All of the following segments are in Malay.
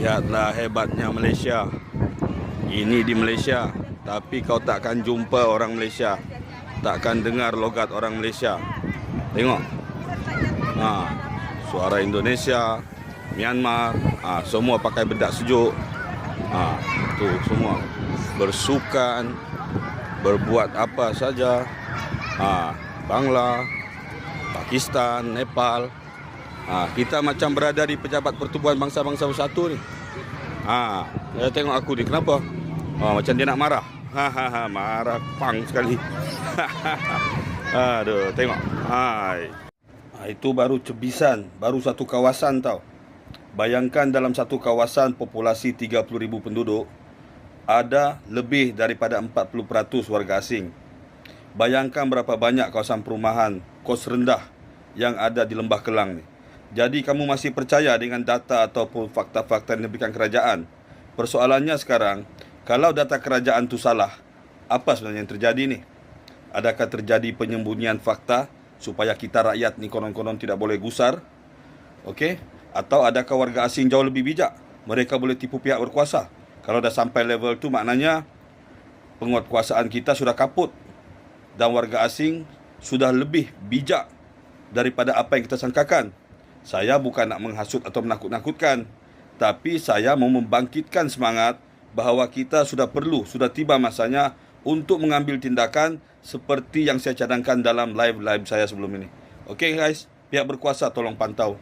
Lihatlah hebatnya Malaysia. Ini di Malaysia, tapi kau takkan jumpa orang Malaysia, takkan dengar logat orang Malaysia. Tengok, suara Indonesia, Myanmar, semua pakai bedak sejuk. Tu semua bersukan, berbuat apa saja. Bangla, Pakistan, Nepal. Kita macam berada di Pejabat Pertubuhan Bangsa-Bangsa Bersatu ni. Dia tengok aku ni, kenapa? Macam dia nak marah. Marah pang sekali. Aduh, tengok. Itu baru cebisan, baru satu kawasan tau. Bayangkan dalam satu kawasan populasi 30,000 penduduk, ada lebih daripada 40% warga asing. Bayangkan berapa banyak kawasan perumahan kos rendah yang ada di Lembah Kelang ni. Jadi kamu masih percaya dengan data ataupun fakta-fakta yang diberikan kerajaan? Persoalannya sekarang, kalau data kerajaan tu salah, apa sebenarnya yang terjadi ni? Adakah terjadi penyembunyian fakta supaya kita rakyat ni konon-konon tidak boleh gusar? Okey? Atau adakah warga asing jauh lebih bijak? Mereka boleh tipu pihak berkuasa. Kalau dah sampai level tu, maknanya penguatkuasaan kita sudah kaput. Dan warga asing sudah lebih bijak daripada apa yang kita sangkakan. Saya bukan nak menghasut atau menakut-nakutkan, tapi saya mau membangkitkan semangat bahawa kita sudah tiba masanya untuk mengambil tindakan seperti yang saya cadangkan dalam live saya sebelum ini. Okey guys, pihak berkuasa tolong pantau.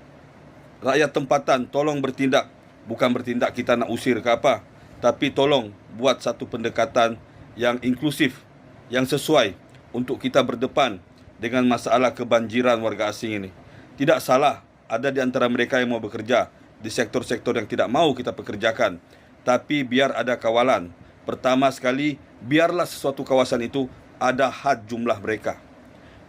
Rakyat tempatan tolong bertindak. Bukan bertindak kita nak usir ke apa, tapi tolong buat satu pendekatan yang inklusif, yang sesuai untuk kita berdepan dengan masalah kebanjiran warga asing ini. Tidak salah ada di antara mereka yang mau bekerja di sektor-sektor yang tidak mau kita pekerjakan, tapi biar ada kawalan. Pertama sekali, biarlah sesuatu kawasan itu ada had jumlah mereka.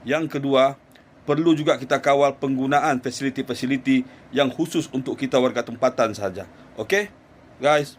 Yang kedua, perlu juga kita kawal penggunaan fasiliti-fasiliti yang khusus untuk kita warga tempatan sahaja. Okey? Guys,